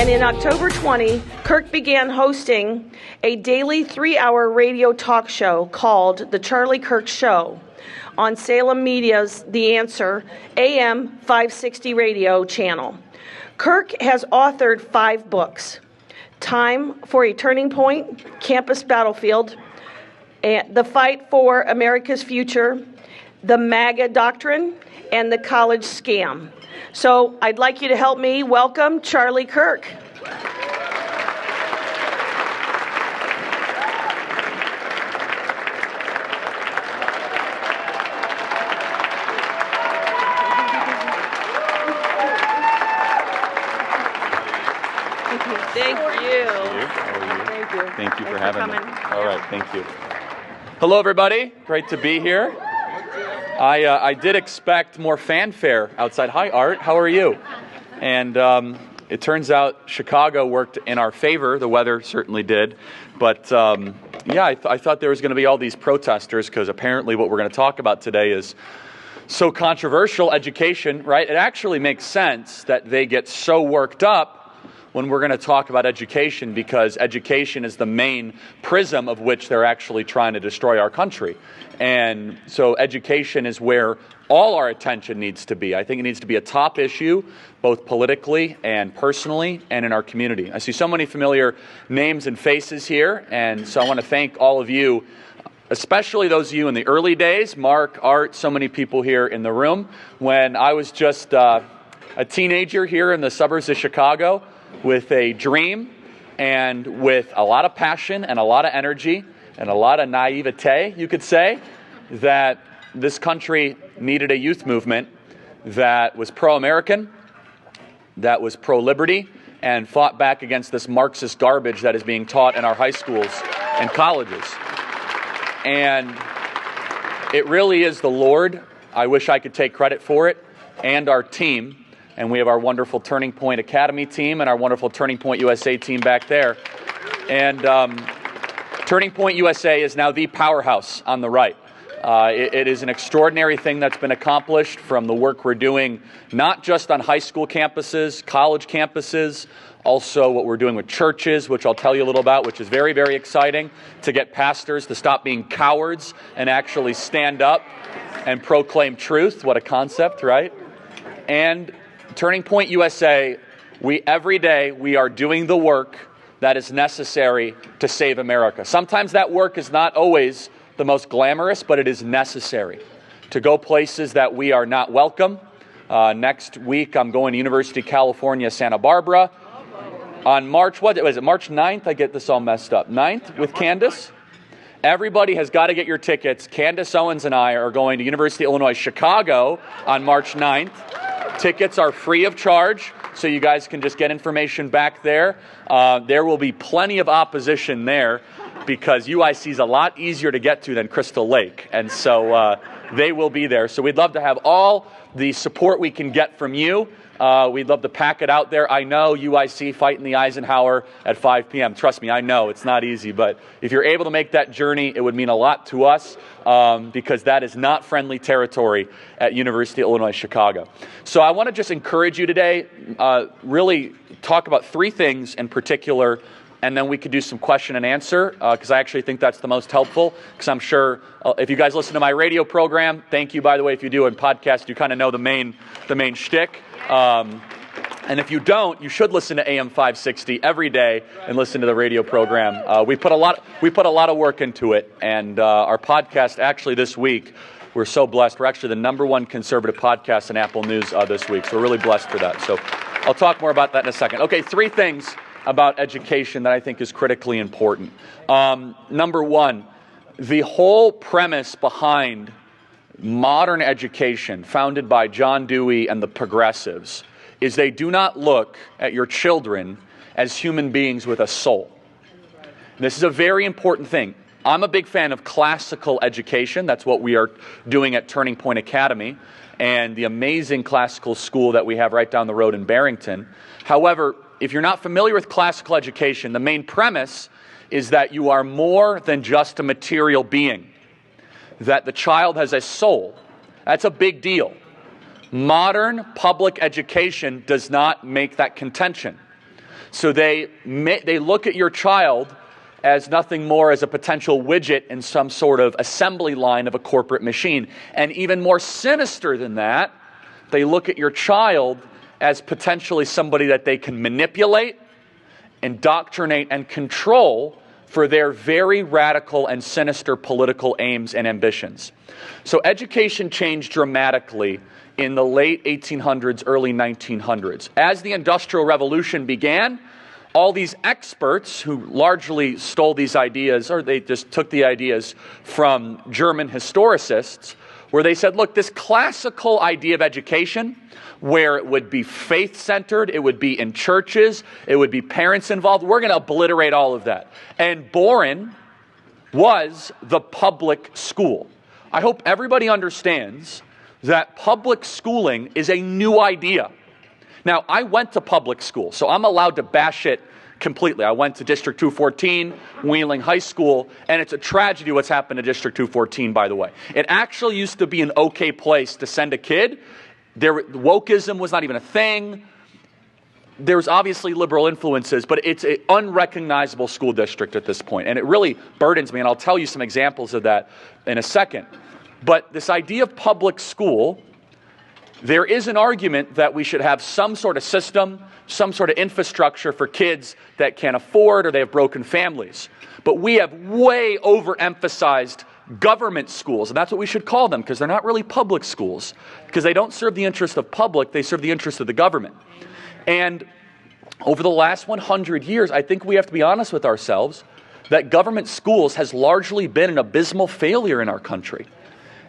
And in October 20, Kirk began hosting a daily 3-hour radio talk show called The Charlie Kirk Show on Salem Media'sThe Answer AM560 radio channel. Kirk has authored 5 books: Time for a Turning Point, Campus Battlefield, The Fight for America's Future, The MAGA Doctrine, and The College Scam. So I'd like you to help me welcome Charlie Kirk. Thank you. Thank you. Thank you for having me. All right, thank you. Hello, everybody. Great to be here. I did expect more fanfare outside. Hi, Art. How are you? And it turns out Chicago worked in our favor. The weather certainly did. But yeah, I thought there was going to be all these protesters because apparently what we're going to talk about today is so controversial, education, right? It actually makes sense that they get so worked up when we're going to talk about education, because education is the main prism of which they're actually trying to destroy our country. And so education is where all our attention needs to be. I think it needs to be a top issue, both politically and personally and in our community. I see so many familiar names and faces here, and so I want to thank all of you, especially those of you in the early days, Mark, Art, so many people here in the room. When I was just a teenager here in the suburbs of Chicago, with a dream and with a lot of passion and a lot of energy and a lot of naivete, you could say, that this country needed a youth movement that was pro-American, that was pro-liberty, and fought back against this Marxist garbage that is being taught in our high schools and colleges. And it really is the Lord. I wish I could take credit for it, and our team. And we have our wonderful Turning Point Academy team and our wonderful Turning Point USA team back there. And Turning Point USA is now the powerhouse on the right. It is an extraordinary thing that's been accomplished from the work we're doing, not just on high school campuses, college campuses, also what we're doing with churches, which I'll tell you a little about, which is very, very exciting, to get pastors to stop being cowards and actually stand up and proclaim truth. What a concept, right? And Turning Point USA, every day we are doing the work that is necessary to save America. Sometimes that work is not always the most glamorous, but it is necessary to go places that we are not welcome. Next week, I'm going to University of California, Santa Barbara. On March 9th? I get this all messed up. 9th with Candace. Everybody has got to get your tickets. Candace Owens and I are going to University of Illinois, Chicago on March 9th. Tickets are free of charge, so you guys can just get information back there. There will be plenty of opposition there because UIC is a lot easier to get to than Crystal Lake, and so they will be there. So we'd love to have all the support we can get from you. We'd love to pack it out there. I know UIC fighting the Eisenhower at 5 p.m. Trust me, I know it's not easy, but if you're able to make that journey, it would mean a lot to us because that is not friendly territory at University of Illinois, Chicago. So I want to just encourage you today, really talk about 3 things in particular, and then we could do some question and answer because I actually think that's the most helpful, because I'm sure if you guys listen to my radio program, thank you, by the way, if you do, in podcast, you kind of know the main shtick. And if you don't, you should listen to AM560 every day and listen to the radio program. We put a lot of work into it, and our podcast actually this week, we're so blessed. We're actually the #1 conservative podcast in Apple News this week, so we're really blessed for that. So I'll talk more about that in a second. Okay, 3 things about education that I think is critically important. Number 1, the whole premise behind modern education founded by John Dewey and the progressives is they do not look at your children as human beings with a soul. And this is a very important thing. I'm a big fan of classical education. That's what we are doing at Turning Point Academy and the amazing classical school that we have right down the road in Barrington. However, if you're not familiar with classical education, the main premise is that you are more than just a material being, that the child has a soul. That's a big deal. Modern public education does not make that contention. So they look at your child as nothing more as a potential widget in some sort of assembly line of a corporate machine. And even more sinister than that, they look at your child as potentially somebody that they can manipulate, indoctrinate, and control for their very radical and sinister political aims and ambitions. So education changed dramatically in the late 1800s, early 1900s. As the Industrial Revolution began, all these experts who largely stole these ideas, or they just took the ideas from German historicists, where they said, look, this classical idea of education, where it would be faith-centered, it would be in churches, it would be parents involved, we're going to obliterate all of that. And born was the public school. I hope everybody understands that public schooling is a new idea. Now, I went to public school, so I'm allowed to bash it completely. I went to District 214, Wheeling High School, and it's a tragedy what's happened to District 214, by the way. It actually used to be an okay place to send a kid. Wokeism was not even a thing. There's obviously liberal influences, but it's an unrecognizable school district at this point, and it really burdens me, and I'll tell you some examples of that in a second. But this idea of public school, there is an argument that we should have some sort of system, some sort of infrastructure for kids that can't afford or they have broken families. But we have way overemphasized government schools, and that's what we should call them, because they're not really public schools, because they don't serve the interest of public, they serve the interest of the government. And over the last 100 years, I think we have to be honest with ourselves that government schools has largely been an abysmal failure in our country.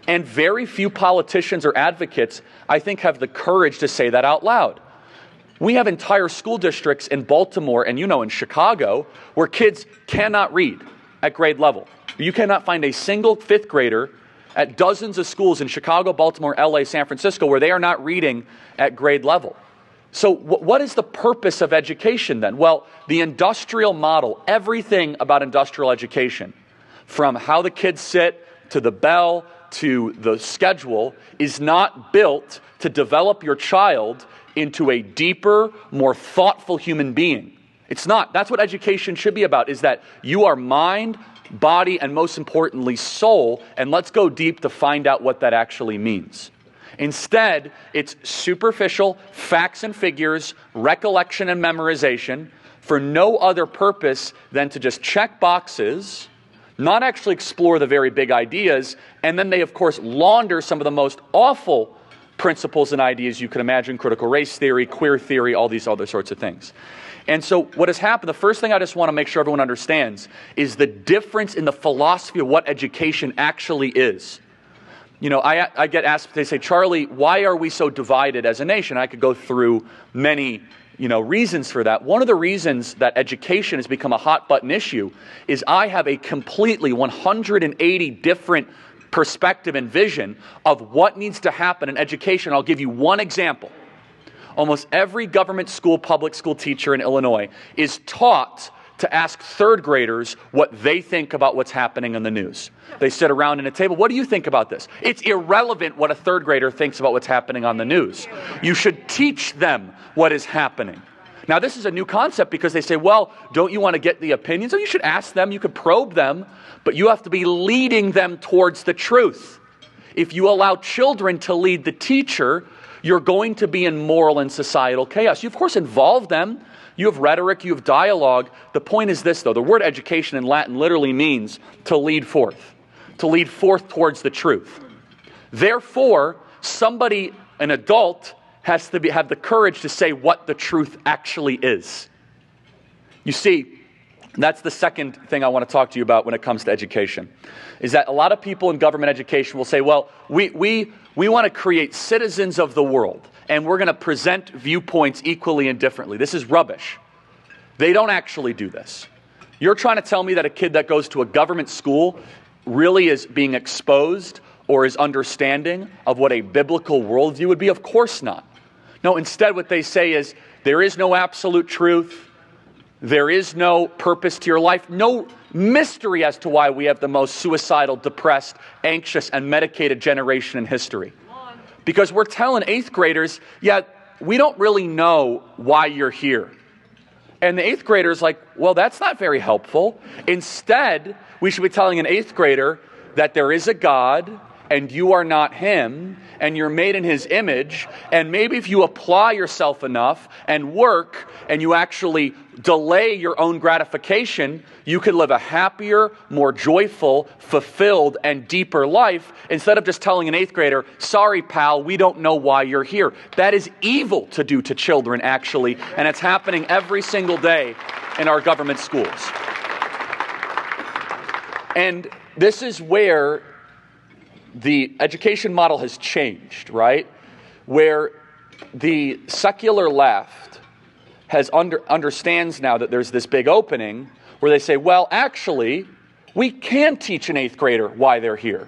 And very few politicians or advocates, I think, have the courage to say that out loud. We have entire school districts in Baltimore and, in Chicago, where kids cannot read at grade level. You cannot find a single fifth grader at dozens of schools in Chicago, Baltimore, LA, San Francisco, where they are not reading at grade level. So what is the purpose of education then? Well, the industrial model, everything about industrial education, from how the kids sit to the bell to the schedule, is not built to develop your child into a deeper, more thoughtful human being. It's not. That's what education should be about, is that you are mind, body, and most importantly, soul, and let's go deep to find out what that actually means. Instead, it's superficial facts and figures, recollection and memorization, for no other purpose than to just check boxes, not actually explore the very big ideas, and then they, of course, launder some of the most awful principles and ideas you can imagine: critical race theory, queer theory, all these other sorts of things. And so what has happened, the first thing I just want to make sure everyone understands is the difference in the philosophy of what education actually is. I get asked, they say, Charlie, why are we so divided as a nation? I could go through many reasons for that. One of the reasons that education has become a hot button issue is I have a completely 180 different perspective and vision of what needs to happen in education. I'll give you one example. Almost every government school, public school teacher in Illinois is taught to ask third graders what they think about what's happening in the news. They sit around in a table. What do you think about this? It's irrelevant what a third grader thinks about what's happening on the news. You should teach them what is happening. Now, this is a new concept because they say, well, don't you want to get the opinions? Oh, you should ask them, you could probe them, but you have to be leading them towards the truth. If you allow children to lead the teacher, you're going to be in moral and societal chaos. You, of course, involve them. You have rhetoric, you have dialogue. The point is this, though. The word education in Latin literally means to lead forth towards the truth. Therefore, somebody, an adult, has to have the courage to say what the truth actually is. You see, that's the second thing I want to talk to you about when it comes to education, is that a lot of people in government education will say, well, we want to create citizens of the world, and we're going to present viewpoints equally and differently. This is rubbish. They don't actually do this. You're trying to tell me that a kid that goes to a government school really is being exposed or is understanding of what a biblical worldview would be? Of course not. No, instead what they say is, there is no absolute truth. There is no purpose to your life. No mystery as to why we have the most suicidal, depressed, anxious, and medicated generation in history. Because we're telling 8th graders, yeah, we don't really know why you're here. And the 8th grader's like, well, that's not very helpful. Instead, we should be telling an 8th grader that there is a God, and you are not him, and you're made in his image, and maybe if you apply yourself enough and work, and you actually delay your own gratification, you could live a happier, more joyful, fulfilled, and deeper life, instead of just telling an 8th grader, sorry pal, we don't know why you're here. That is evil to do to children, actually, and it's happening every single day in our government schools. And this is where the education model has changed, right? Where the secular left understands now that there's this big opening where they say, well, actually, we can teach an 8th grader why they're here.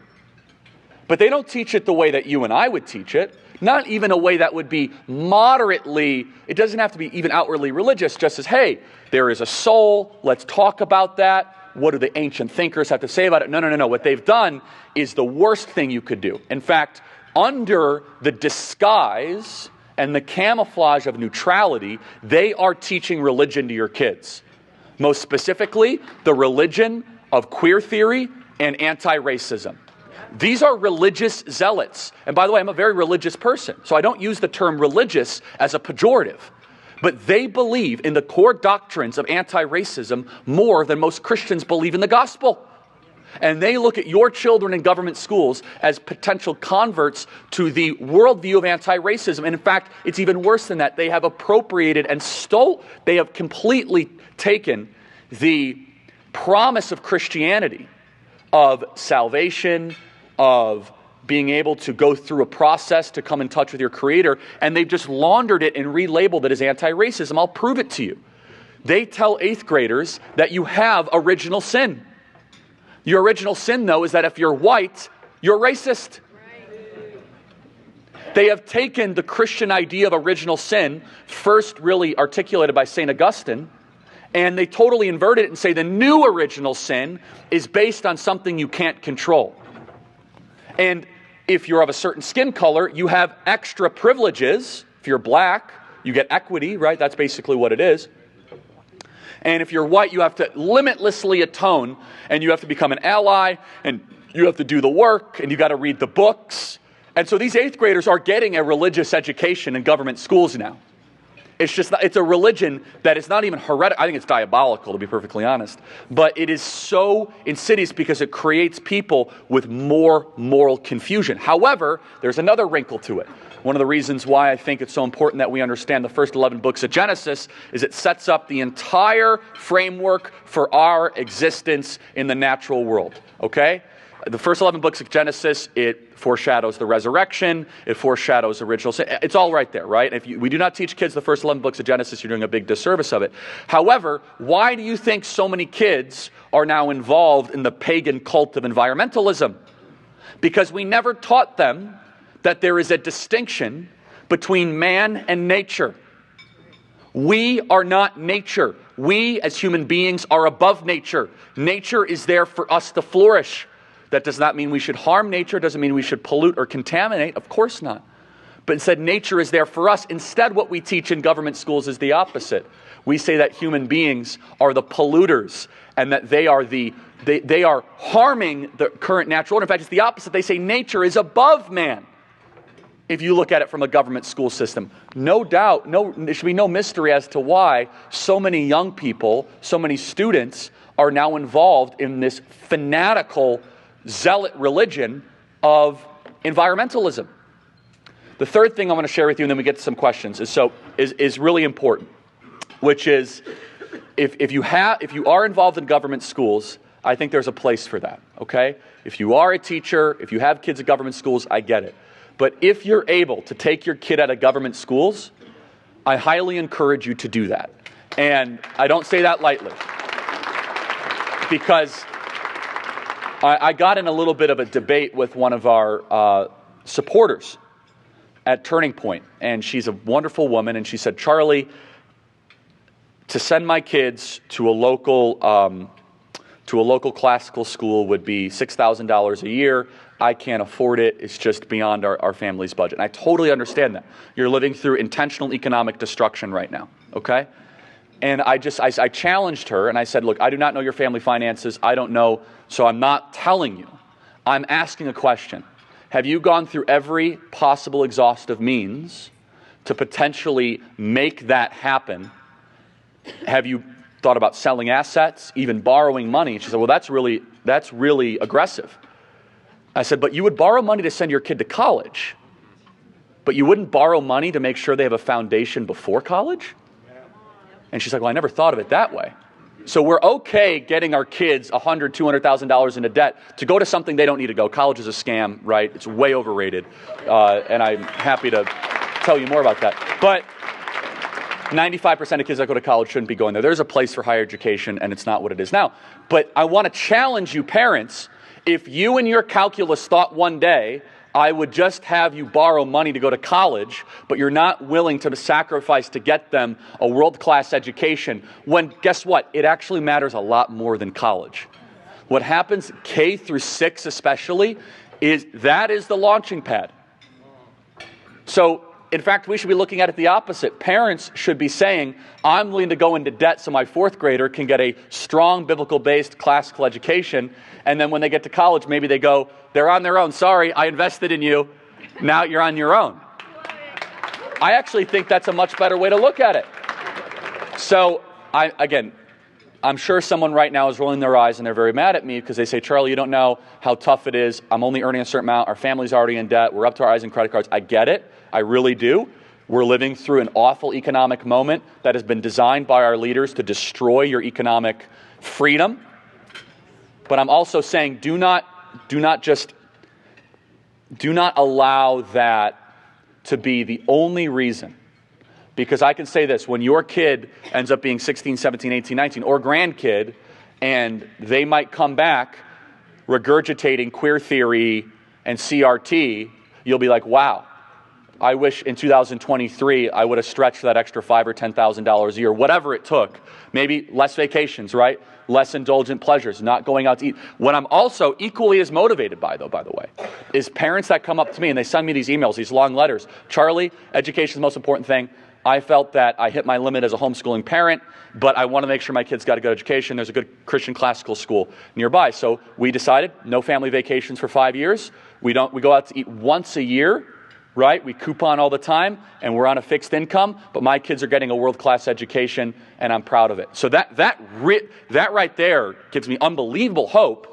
But they don't teach it the way that you and I would teach it, not even a way that would be moderately, it doesn't have to be even outwardly religious, just as, hey, there is a soul, let's talk about that. What do the ancient thinkers have to say about it? No. What they've done is the worst thing you could do. In fact, under the disguise and the camouflage of neutrality, they are teaching religion to your kids. Most specifically, the religion of queer theory and anti-racism. These are religious zealots. And by the way, I'm a very religious person, so I don't use the term religious as a pejorative. But they believe in the core doctrines of anti-racism more than most Christians believe in the gospel. And they look at your children in government schools as potential converts to the worldview of anti-racism. And in fact, it's even worse than that. They have appropriated and they have completely taken the promise of Christianity, of salvation, of being able to go through a process to come in touch with your Creator, and they've just laundered it and relabeled it as anti-racism. I'll prove it to you. They tell 8th graders that you have original sin. Your original sin, though, is that if you're white, you're racist. They have taken the Christian idea of original sin, first really articulated by St. Augustine, and they totally invert it and say the new original sin is based on something you can't control. And if you're of a certain skin color, you have extra privileges. If you're black, you get equity, right? That's basically what it is. And if you're white, you have to limitlessly atone, and you have to become an ally, and you have to do the work, and you got to read the books. And so these 8th graders are getting a religious education in government schools now. It's a religion that is not even heretical. I think it's diabolical, to be perfectly honest. But it is so insidious because it creates people with more moral confusion. However, there's another wrinkle to it. One of the reasons why I think it's so important that we understand the first 11 books of Genesis is it sets up the entire framework for our existence in the natural world. Okay? The first 11 books of Genesis, it foreshadows the resurrection, it foreshadows original sin. It's all right there, right? If we do not teach kids the first 11 books of Genesis, you're doing a big disservice of it. However, why do you think so many kids are now involved in the pagan cult of environmentalism? Because we never taught them that there is a distinction between man and nature. We are not nature. We, as human beings, are above nature. Nature is there for us to flourish. That does not mean we should harm nature. It doesn't mean we should pollute or contaminate. Of course not. But instead, nature is there for us. Instead, what we teach in government schools is the opposite. We say that human beings are the polluters and that they are harming the current natural order. In fact, it's the opposite. They say nature is above man. If you look at it from a government school system, no doubt, there should be no mystery as to why so many young people, so many students are now involved in this fanatical zealot religion of environmentalism. The third thing I want to share with you, and then we get to some questions, is really important, which is if you are involved in government schools, I think there's a place for that. Okay, if you are a teacher, if you have kids at government schools, I get it. But if you're able to take your kid out of government schools, I highly encourage you to do that. And I don't say that lightly, because I got in a little bit of a debate with one of our supporters at Turning Point, and she's a wonderful woman, and she said, Charlie, to send my kids to a local classical school would be $6,000 a year. I can't afford it. It's just beyond our family's budget. And I totally understand that. You're living through intentional economic destruction right now, okay? And I challenged her, and I said, look, I do not know your family finances. I don't know, so I'm not telling you. I'm asking a question. Have you gone through every possible exhaustive means to potentially make that happen? Have you thought about selling assets, even borrowing money? She said, well, that's really aggressive. I said, but you would borrow money to send your kid to college, but you wouldn't borrow money to make sure they have a foundation before college? And she's like, well, I never thought of it that way. So we're okay getting our kids $100,000, $200,000 into debt to go to something they don't need to go. College is a scam, right? It's way overrated. And I'm happy to tell you more about that. But 95% of kids that go to college shouldn't be going there. There's a place for higher education, and it's not what it is now. But I want to challenge you parents. If you in your calculus thought one day, I would just have you borrow money to go to college, but you're not willing to sacrifice to get them a world-class education, when, guess what? It actually matters a lot more than college. What happens, K through 6 especially, is that is the launching pad. So, in fact, we should be looking at it the opposite. Parents should be saying, I'm willing to go into debt so my fourth grader can get a strong biblical-based classical education, and then when they get to college, maybe they go, they're on their own. Sorry, I invested in you. Now you're on your own. I actually think that's a much better way to look at it. So, I'm sure someone right now is rolling their eyes and they're very mad at me because they say, Charlie, you don't know how tough it is. I'm only earning a certain amount. Our family's already in debt. We're up to our eyes in credit cards. I get it. I really do. We're living through an awful economic moment that has been designed by our leaders to destroy your economic freedom. But I'm also saying do not allow that to be the only reason. Because I can say this, when your kid ends up being 16, 17, 18, 19, or grandkid, and they might come back regurgitating queer theory and CRT, you'll be like, wow, I wish in 2023 I would have stretched that extra $5,000 or $10,000 a year, whatever it took. Maybe less vacations, right? Less indulgent pleasures, not going out to eat. What I'm also equally as motivated by the way, is parents that come up to me and they send me these emails, these long letters. Charlie, education is the most important thing. I felt that I hit my limit as a homeschooling parent, but I want to make sure my kids got a good education. There's a good Christian classical school nearby. So we decided no family vacations for 5 years. We go out to eat once a year, right? We coupon all the time, and we're on a fixed income, but my kids are getting a world-class education, and I'm proud of it. So that right there gives me unbelievable hope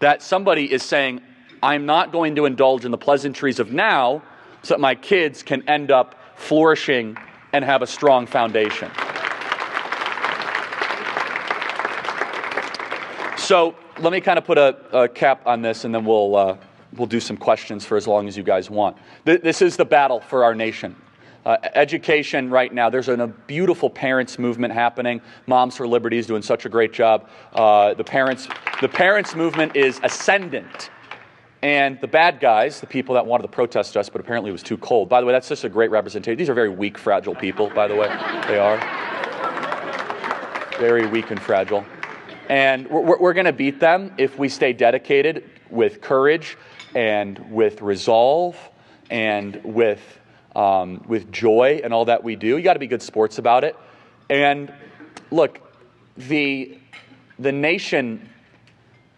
that somebody is saying, I'm not going to indulge in the pleasantries of now so that my kids can end up flourishing and have a strong foundation. So let me kind of put a cap on this, and then we'll do some questions for as long as you guys want. This is the battle for our nation. Education right now, there's a beautiful parents movement happening. Moms for Liberty is doing such a great job. The parents movement is ascendant. And the bad guys, the people that wanted to protest us, but apparently it was too cold. By the way, that's just a great representation. These are very weak, fragile people, by the way. They are. Very weak and fragile. And we're going to beat them if we stay dedicated with courage and with resolve and with joy and all that we do. You got to be good sports about it. And look, the nation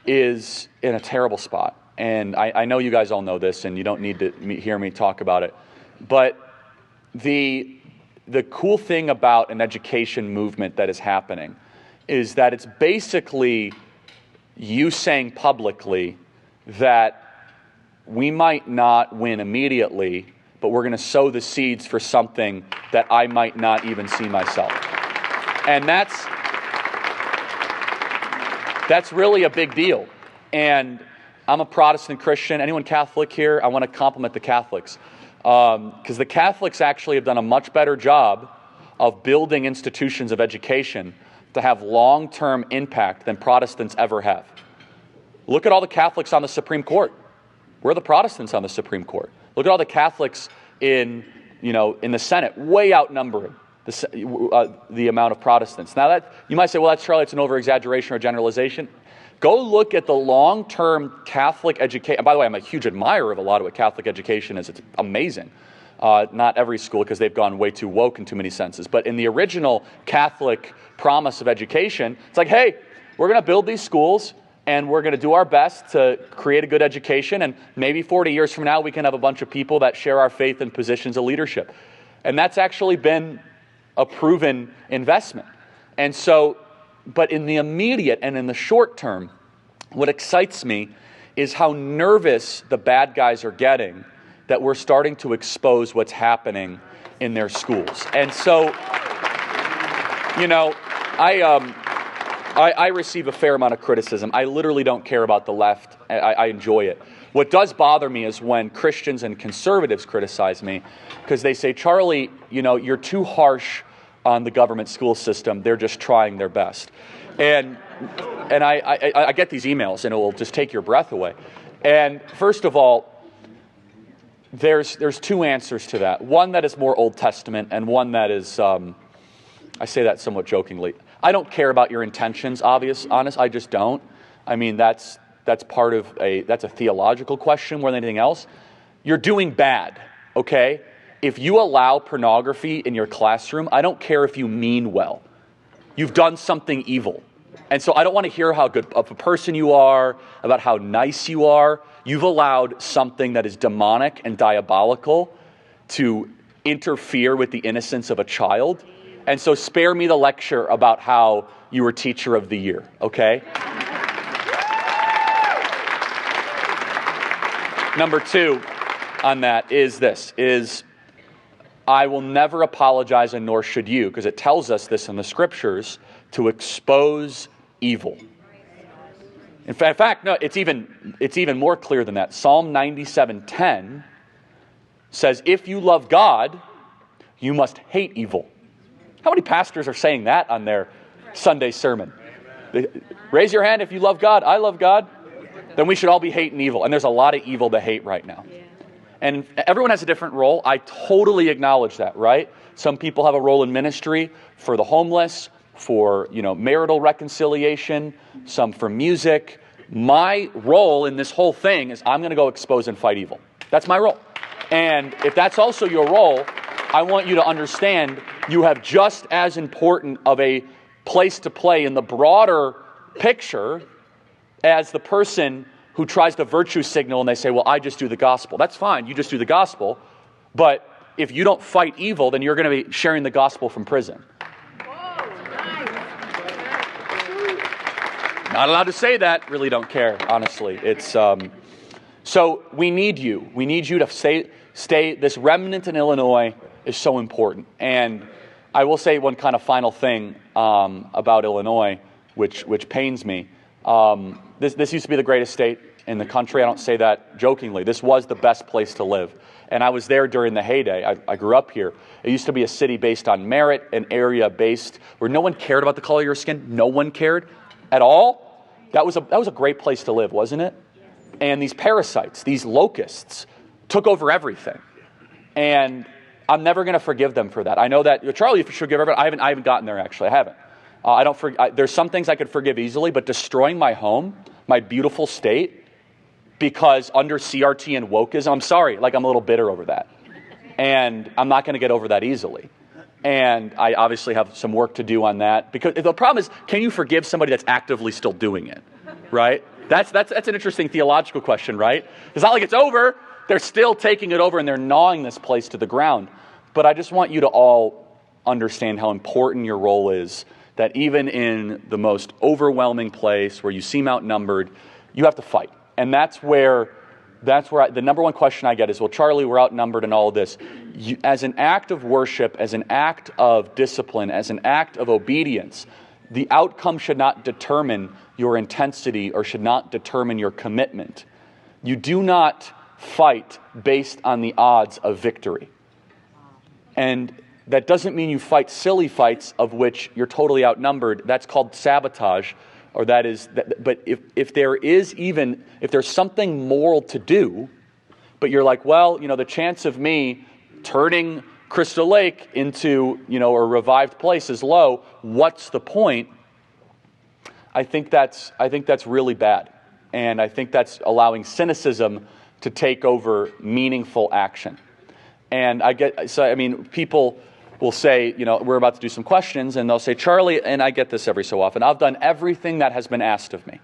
is in a terrible spot. And I know you guys all know this, and you don't need to hear me talk about it. But the cool thing about an education movement that is happening is that it's basically you saying publicly that we might not win immediately, but we're going to sow the seeds for something that I might not even see myself. And that's really a big deal. And I'm a Protestant Christian. Anyone Catholic here? I want to compliment the Catholics. Because the Catholics actually have done a much better job of building institutions of education to have long-term impact than Protestants ever have. Look at all the Catholics on the Supreme Court. Where are the Protestants on the Supreme Court? Look at all the Catholics in the Senate, way outnumbering the amount of Protestants. Now that you might say, well, that's Charlie, it's an over-exaggeration or generalization. Go look at the long-term Catholic education. By the way, I'm a huge admirer of a lot of what Catholic education is. It's amazing. Not every school, because they've gone way too woke in too many senses. But in the original Catholic promise of education, it's like, hey, we're going to build these schools, and we're going to do our best to create a good education, and maybe 40 years from now we can have a bunch of people that share our faith in positions of leadership. And that's actually been a proven investment. And so, but in the immediate and in the short term, what excites me is how nervous the bad guys are getting that we're starting to expose what's happening in their schools. And so, I receive a fair amount of criticism. I literally don't care about the left. I enjoy it. What does bother me is when Christians and conservatives criticize me, because they say, Charlie, you're too harsh on the government school system. They're just trying their best. And I get these emails, and it will just take your breath away. And first of all, there's two answers to that. One that is more Old Testament, and one that is, I say that somewhat jokingly. I don't care about your intentions, honest. I just don't. I mean, that's part of that's a theological question more than anything else. You're doing bad, okay? If you allow pornography in your classroom, I don't care if you mean well. You've done something evil. And so I don't want to hear how good of a person you are, about how nice you are. You've allowed something that is demonic and diabolical to interfere with the innocence of a child. And so spare me the lecture about how you were teacher of the year, okay? Number two on that is this, I will never apologize, and nor should you, because it tells us this in the scriptures, to expose evil. In fact, no, it's even more clear than that. Psalm 97:10 says, if you love God, you must hate evil. How many pastors are saying that on their Sunday sermon? Raise your hand if you love God. I love God. Then we should all be hating evil. And there's a lot of evil to hate right now. And everyone has a different role. I totally acknowledge that, right? Some people have a role in ministry for the homeless, for marital reconciliation, some for music. My role in this whole thing is I'm going to go expose and fight evil. That's my role. And if that's also your role, I want you to understand you have just as important of a place to play in the broader picture as the person who tries to virtue signal and they say, well, I just do the gospel. That's fine, you just do the gospel. But if you don't fight evil, then you're going to be sharing the gospel from prison. Not allowed to say that. Really don't care, honestly. It's so we need you. We need you to stay. This remnant in Illinois is so important. And I will say one kind of final thing about Illinois, which pains me. This used to be the greatest state in the country. I don't say that jokingly. This was the best place to live. And I was there during the heyday. I grew up here. It used to be a city based on merit, an area based where no one cared about the color of your skin. No one cared at all. That was a great place to live, wasn't it? And these parasites, these locusts, took over everything. And I'm never going to forgive them for that. I know that Charlie, you should forgive everybody. I haven't gotten there actually. I haven't. There's some things I could forgive easily, but destroying my home, my beautiful state, because under CRT and wokeism, I'm sorry, I'm a little bitter over that. And I'm not going to get over that easily. And I obviously have some work to do on that. Because the problem is, can you forgive somebody that's actively still doing it? Right? That's an interesting theological question, right? It's not like it's over. They're still taking it over and they're gnawing this place to the ground. But I just want you to all understand how important your role is, that even in the most overwhelming place where you seem outnumbered, you have to fight. And that's where the number one question I get is, well, Charlie, we're outnumbered in all of this. As an act of worship, as an act of discipline, as an act of obedience, the outcome should not determine your intensity or should not determine your commitment. You do not fight based on the odds of victory. And that doesn't mean you fight silly fights of which you're totally outnumbered. That's called sabotage. But if there's something moral to do, but you're like, well, the chance of me turning Crystal Lake into, a revived place is low. What's the point? I think that's really bad. And I think that's allowing cynicism to take over meaningful action. And people will say, we're about to do some questions, and they'll say, Charlie, and I get this every so often, I've done everything that has been asked of me.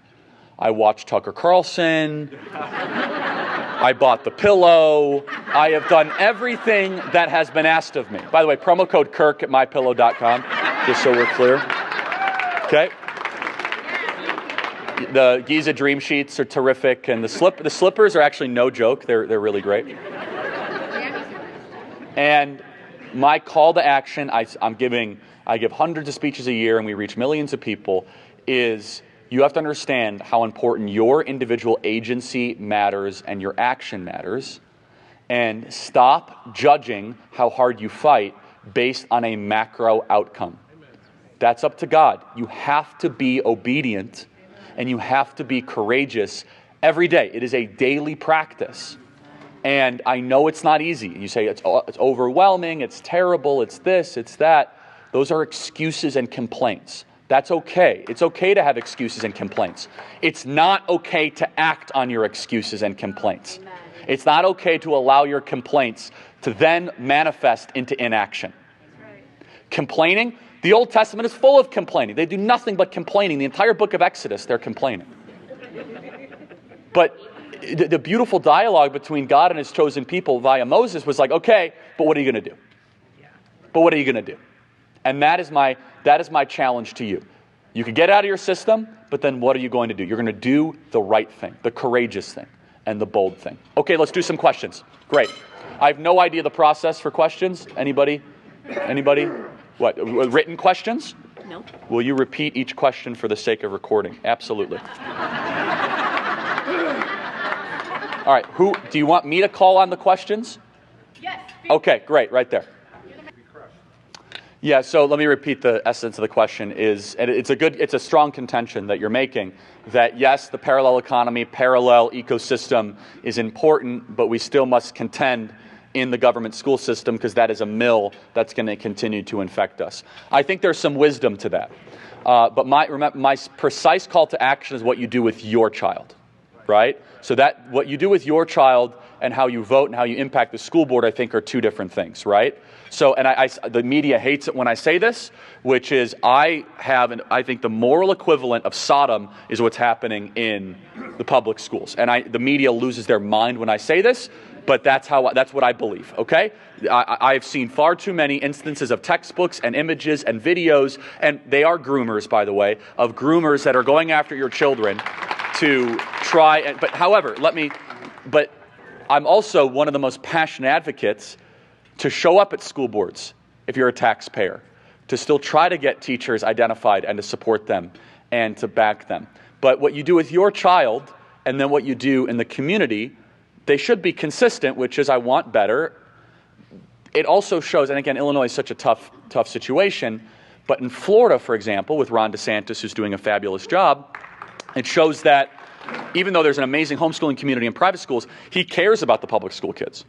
I watched Tucker Carlson. I bought the pillow. I have done everything that has been asked of me. By the way, promo code Kirk at mypillow.com, just so we're clear. Okay? The Giza Dream Sheets are terrific, and the slippers are actually no joke. They're really great. And my call to action, I give hundreds of speeches a year, and we reach millions of people, is you have to understand how important your individual agency matters and your action matters, and stop judging how hard you fight based on a macro outcome. That's up to God. You have to be obedient, and you have to be courageous every day. It is a daily practice. And I know it's not easy. You say it's overwhelming, it's terrible, it's this, it's that. Those are excuses and complaints. That's okay. It's okay to have excuses and complaints. It's not okay to act on your excuses and complaints. Amen. It's not okay to allow your complaints to then manifest into inaction. Right. Complaining, the Old Testament is full of complaining. They do nothing but complaining. The entire book of Exodus, they're complaining. But the beautiful dialogue between God and his chosen people via Moses was like, okay, but what are you going to do? But what are you going to do? And that is my challenge to you. You could get out of your system, but then what are you going to do? You're going to do the right thing, the courageous thing, and the bold thing. Okay, let's do some questions. Great. I have no idea the process for questions. Anybody? What, written questions? No. Will you repeat each question for the sake of recording? Absolutely. All right, do you want me to call on the questions? Yes. Okay, great, right there. Yeah, so let me repeat the essence of the question and it's a strong contention that you're making, that yes, the parallel economy, parallel ecosystem is important, but we still must contend in the government school system because that is a mill that's going to continue to infect us. I think there's some wisdom to that. But my precise call to action is what you do with your child, right? So that what you do with your child and how you vote and how you impact the school board, I think, are two different things, right? So, and the media hates it when I say this, which is I think the moral equivalent of Sodom is what's happening in the public schools. And the media loses their mind when I say this, but that's what I believe, okay? I've seen far too many instances of textbooks and images and videos, and they are groomers, by the way, of groomers that are going after your children to try, but I'm also one of the most passionate advocates to show up at school boards, if you're a taxpayer, to still try to get teachers identified and to support them and to back them. But what you do with your child and then what you do in the community, they should be consistent, which is I want better. It also shows, and again, Illinois is such a tough situation, but in Florida, for example, with Ron DeSantis, who's doing a fabulous job, it shows that even though there's an amazing homeschooling community in private schools, he cares about the public school kids.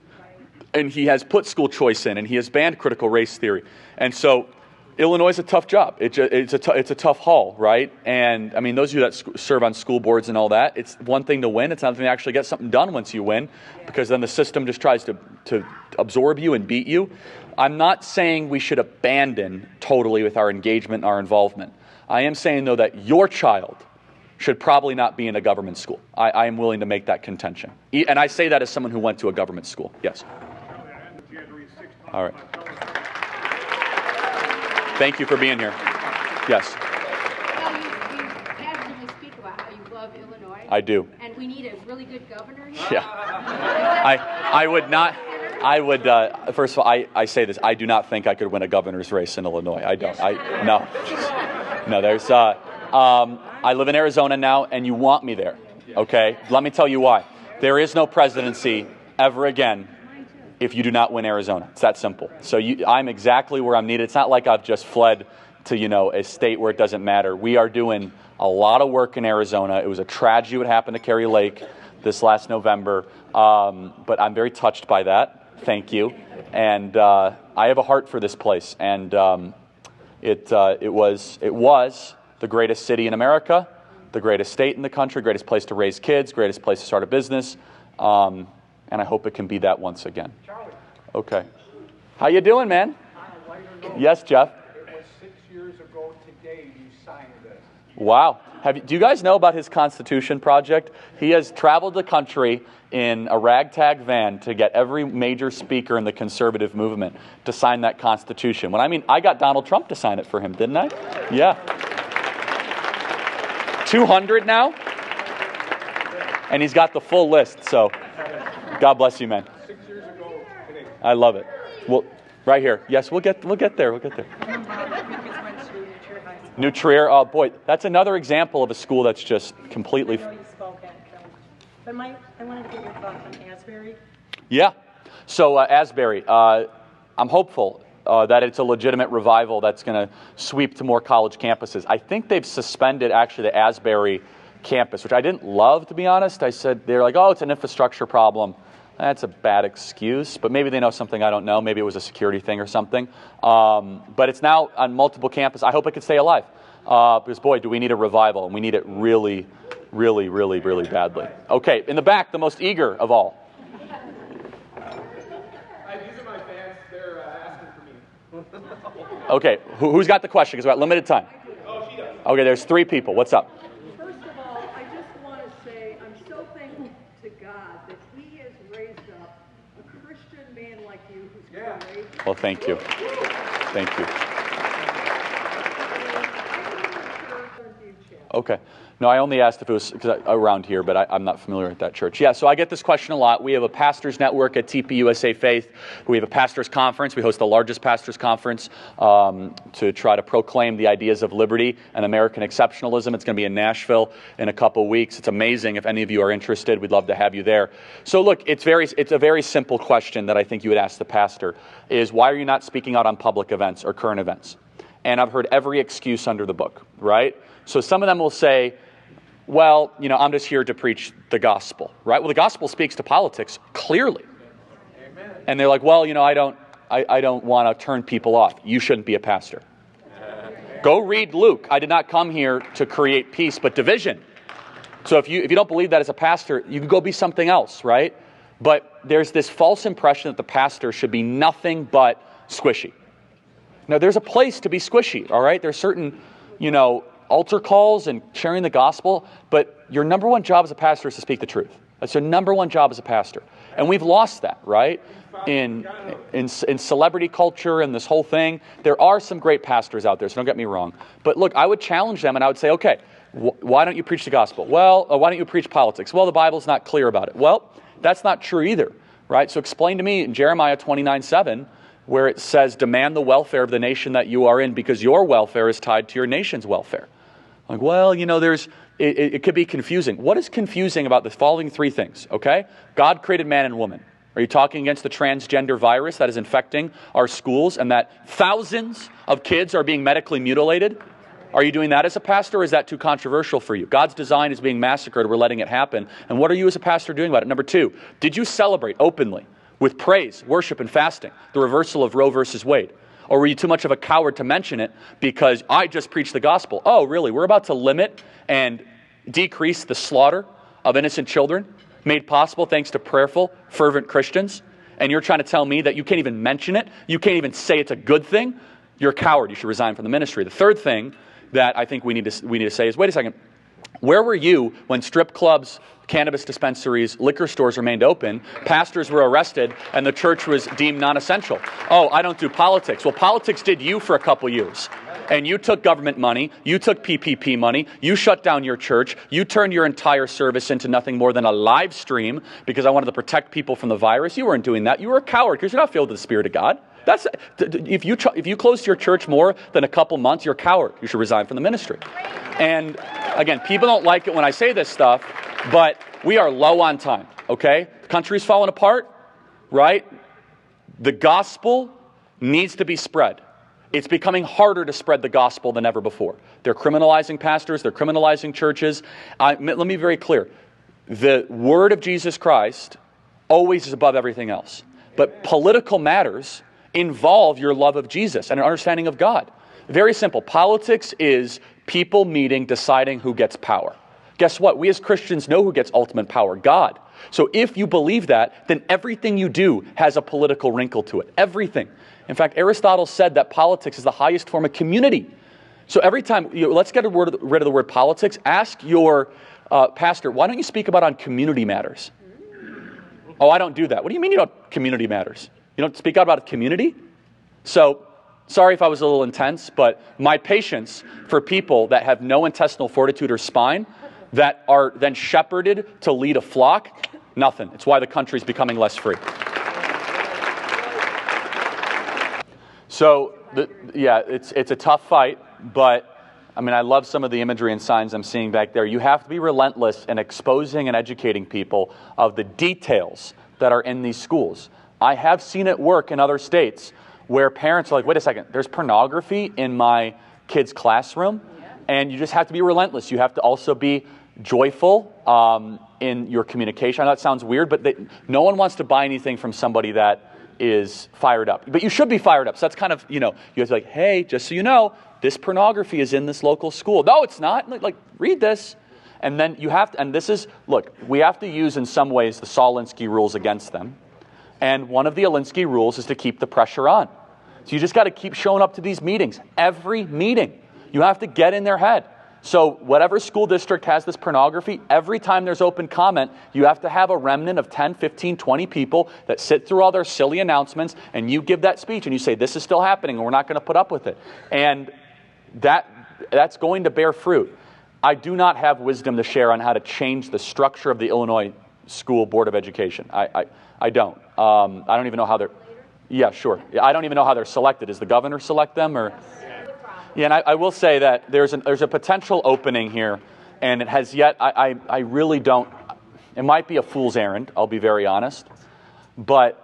And he has put school choice in, and he has banned critical race theory. And so Illinois is a tough job. It's a tough haul, right? And I mean, those of you that serve on school boards and all that, it's one thing to win. It's another thing to actually get something done once you win, because then the system just tries to absorb you and beat you. I'm not saying we should abandon totally with our engagement and our involvement. I am saying, though, that your child should probably not be in a government school. I am willing to make that contention. And I say that as someone who went to a government school. Yes. All right. Thank you for being here. Yes. Well, you passionately speak about how you love Illinois. I do. And we need a really good governor here. Yeah. I would, first of all, I say this, I do not think I could win a governor's race in Illinois. I don't. No, there's, I live in Arizona now, and you want me there, okay? Let me tell you why. There is no presidency ever again if you do not win Arizona. It's that simple. So I'm exactly where I'm needed. It's not like I've just fled to, a state where it doesn't matter. We are doing a lot of work in Arizona. It was a tragedy what happened to Kerry Lake this last November, but I'm very touched by that. Thank you. And I have a heart for this place. And it was the greatest city in America, the greatest state in the country, greatest place to raise kids, greatest place to start a business. And I hope it can be that once again. Okay. How you doing, man? Yes, Jeff? It was 6 years ago today you signed this. Wow. Do you guys know about his Constitution project? He has traveled the country in a ragtag van to get every major speaker in the conservative movement to sign that Constitution. I got Donald Trump to sign it for him, didn't I? Yeah. 200 now? And he's got the full list, so God bless you, man. 6 years ago today. I love it. Well, right here. Yes, we'll get there. New Trier. Oh boy, that's another example of a school that's just completely. But I wanted to get your thoughts on Asbury. Yeah. So Asbury, I'm hopeful that it's a legitimate revival that's going to sweep to more college campuses. I think they've suspended actually the Asbury campus, which I didn't love, to be honest. I said they're like, oh, it's an infrastructure problem. That's a bad excuse, but maybe they know something I don't know. Maybe it was a security thing or something. But it's now on multiple campuses. I hope it can stay alive. Because, boy, do we need a revival, and we need it really, really, really, really badly. Okay, in the back, the most eager of all. Hi, these are my fans. They're asking for me. Okay, who's got the question? Because we're at limited time. Oh, she does. Okay, there's 3 people. What's up? First of all, I just want to say I'm so thankful to God that He has raised up a Christian man like you who's courageous. Well, thank you. Thank you. Okay. No, I only asked if it was around here, but I'm not familiar with that church. Yeah, so I get this question a lot. We have a pastors network at TPUSA Faith. We have a pastors conference. We host the largest pastors conference to try to proclaim the ideas of liberty and American exceptionalism. It's going to be in Nashville in a couple weeks. It's amazing. If any of you are interested, we'd love to have you there. So look, it's a very simple question that I think you would ask the pastor is, why are you not speaking out on public events or current events? And I've heard every excuse under the book, right? So some of them will say, well, I'm just here to preach the gospel, right? Well, the gospel speaks to politics clearly. Amen. And they're like, well, I don't want to turn people off. You shouldn't be a pastor. Go read Luke. I did not come here to create peace, but division. So if you don't believe that as a pastor, you can go be something else, right? But there's this false impression that the pastor should be nothing but squishy. Now, there's a place to be squishy, all right? There's certain, altar calls and sharing the gospel, but your number one job as a pastor is to speak the truth. That's your number one job as a pastor. And we've lost that, right? In celebrity culture and this whole thing, there are some great pastors out there, so don't get me wrong. But look, I would challenge them and I would say, okay, why don't you preach the gospel? Well, why don't you preach politics? Well, the Bible's not clear about it. Well, that's not true either, right? So explain to me in Jeremiah 29:7, where it says, demand the welfare of the nation that you are in because your welfare is tied to your nation's welfare. Like, well, it could be confusing. What is confusing about the following 3 things, okay? God created man and woman. Are you talking against the transgender virus that is infecting our schools and that thousands of kids are being medically mutilated? Are you doing that as a pastor, or is that too controversial for you? God's design is being massacred. We're letting it happen. And what are you as a pastor doing about it? Number 2, did you celebrate openly with praise, worship, and fasting the reversal of Roe versus Wade? Or were you too much of a coward to mention it because I just preached the gospel? Oh, really? We're about to limit and decrease the slaughter of innocent children made possible thanks to prayerful, fervent Christians? And you're trying to tell me that you can't even mention it? You can't even say it's a good thing? You're a coward. You should resign from the ministry. The third thing that I think we need to say is, wait a second. Where were you when strip clubs, cannabis dispensaries, liquor stores remained open, pastors were arrested, and the church was deemed non-essential? Oh, I don't do politics. Well, politics did you for a couple years. And you took government money, you took PPP money, you shut down your church, you turned your entire service into nothing more than a live stream because I wanted to protect people from the virus. You weren't doing that. You were a coward because you're not filled with the Spirit of God. If you closed your church more than a couple months, you're a coward. You should resign from the ministry. And again, people don't like it when I say this stuff, but we are low on time, okay? The country's falling apart, right? The gospel needs to be spread. It's becoming harder to spread the gospel than ever before. They're criminalizing pastors. They're criminalizing churches. Let me be very clear. The word of Jesus Christ always is above everything else. But political matters involve your love of Jesus and an understanding of God. Very simple. Politics is people meeting, deciding who gets power. Guess what? We as Christians know who gets ultimate power. God. So if you believe that, then everything you do has a political wrinkle to it. Everything. In fact, Aristotle said that politics is the highest form of community. So every time, let's get rid of the word politics. Ask your pastor, why don't you speak about on community matters? Oh, I don't do that. What do you mean you don't community matters? You don't speak out about community? So, sorry if I was a little intense, but my patience for people that have no intestinal fortitude or spine, that are then shepherded to lead a flock, nothing. It's why the country's becoming less free. So, it's a tough fight, but I mean, I love some of the imagery and signs I'm seeing back there. You have to be relentless in exposing and educating people of the details that are in these schools. I have seen it work in other states where parents are like, wait a second, there's pornography in my kid's classroom, and you just have to be relentless. You have to also be joyful in your communication. I know it sounds weird, but no one wants to buy anything from somebody that is fired up. But you should be fired up. So that's kind of, you have to be like, hey, just so you know, this pornography is in this local school. No, it's not. Like, read this. And then you have to, and this is, look, we have to use in some ways the Saul-Alinsky rules against them. And one of the Alinsky rules is to keep the pressure on. So you just got to keep showing up to these meetings. Every meeting. You have to get in their head. So whatever school district has this pornography, every time there's open comment, you have to have a remnant of 10, 15, 20 people that sit through all their silly announcements, and you give that speech and you say, this is still happening and we're not going to put up with it. And that's going to bear fruit. I do not have wisdom to share on how to change the structure of the Illinois School Board of Education. I don't. I don't even know how they're... Yeah, sure. I don't even know how they're selected. Does the governor select them, or... Yeah, and I will say that there's a potential opening here, and it has yet, I really don't, it might be a fool's errand, I'll be very honest, but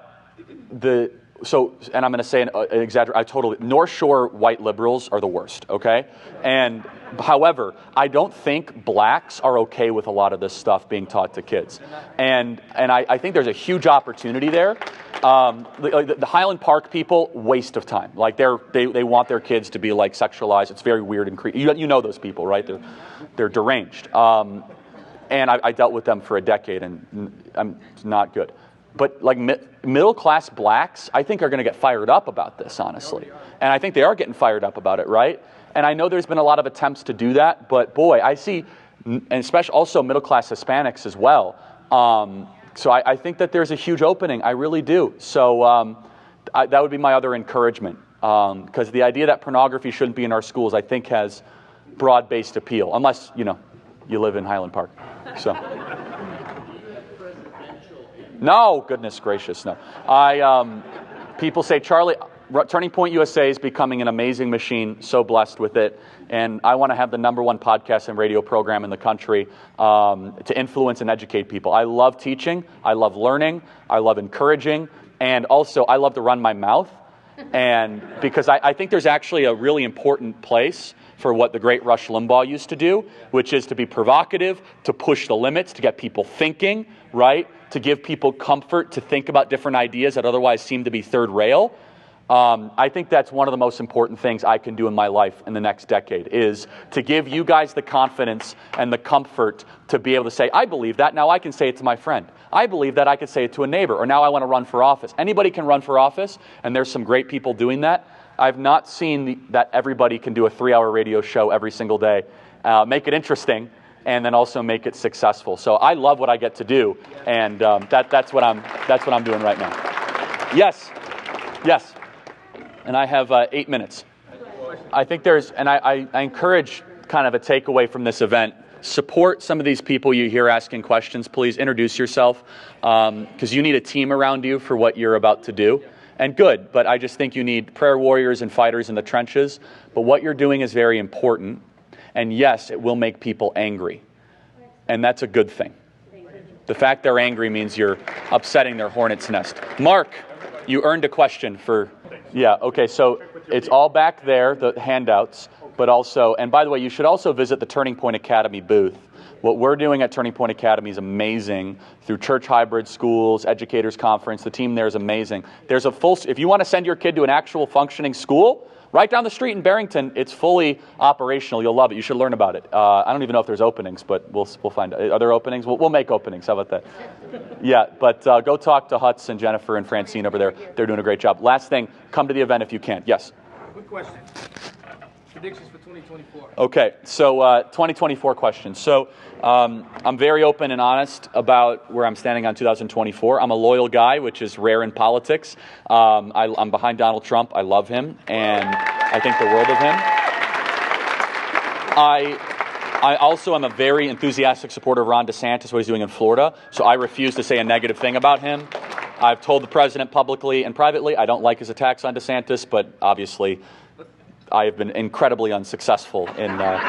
and I'm going to say an exaggerate, North Shore white liberals are the worst, okay? And however, I don't think blacks are okay with a lot of this stuff being taught to kids. And I think there's a huge opportunity there. The Highland Park people, waste of time. Like they want their kids to be like sexualized. It's very weird and creepy. You know those people, right? They're deranged. And I dealt with them for a decade, and it's not good. But like middle class blacks, I think are going to get fired up about this, honestly. And I think they are getting fired up about it, right? And I know there's been a lot of attempts to do that, but boy, I see, and especially also middle class Hispanics as well. So I think that there's a huge opening. I really do. So that would be my other encouragement. Because the idea that pornography shouldn't be in our schools, I think, has broad-based appeal. Unless, you live in Highland Park. So. No, goodness gracious, no. People say, Charlie, Turning Point USA is becoming an amazing machine, so blessed with it. And I want to have the #1 podcast and radio program in the country to influence and educate people. I love teaching. I love learning. I love encouraging. And also, I love to run my mouth. And because I think there's actually a really important place for what the great Rush Limbaugh used to do, which is to be provocative, to push the limits, to get people thinking, right? To give people comfort, to think about different ideas that otherwise seem to be third rail. I think that's one of the most important things I can do in my life in the next decade, is to give you guys the confidence and the comfort to be able to say, I believe that, now I can say it to my friend. I believe that, I could say it to a neighbor, or now I want to run for office. Anybody can run for office, and there's some great people doing that. I've not seen that everybody can do a 3-hour radio show every single day, make it interesting, and then also make it successful. So I love what I get to do, and that's what I'm doing right now. Yes. And I have 8 minutes. I think I encourage kind of a takeaway from this event. Support some of these people you hear asking questions. Please introduce yourself, because you need a team around you for what you're about to do. And good, but I just think you need prayer warriors and fighters in the trenches. But what you're doing is very important. And yes, it will make people angry. And that's a good thing. The fact they're angry means you're upsetting their hornet's nest. Mark, you earned a question for... Yeah, okay, so it's all back there, the handouts, but also... And by the way, you should also visit the Turning Point Academy booth. What we're doing at Turning Point Academy is amazing. Through church hybrid schools, educators conference, the team there is amazing. There's a full... If you want to send your kid to an actual functioning school, Right down the street in Barrington, it's fully operational. You'll love it. You should learn about it. I don't even know if there's openings, but we'll find out. Are there openings? We'll make openings. How about that? Yeah, but go talk to Hutz and Jennifer and Francine over there. They're doing a great job. Last thing, come to the event if you can. Yes? Quick question. Predictions for 2024. Okay, so 2024 questions. So I'm very open and honest about where I'm standing on 2024. I'm a loyal guy, which is rare in politics. I'm behind Donald Trump. I love him, and I think the world of him. I also am a very enthusiastic supporter of Ron DeSantis, what he's doing in Florida, so I refuse to say a negative thing about him. I've told the president publicly and privately I don't like his attacks on DeSantis, but obviously I have been incredibly unsuccessful in that.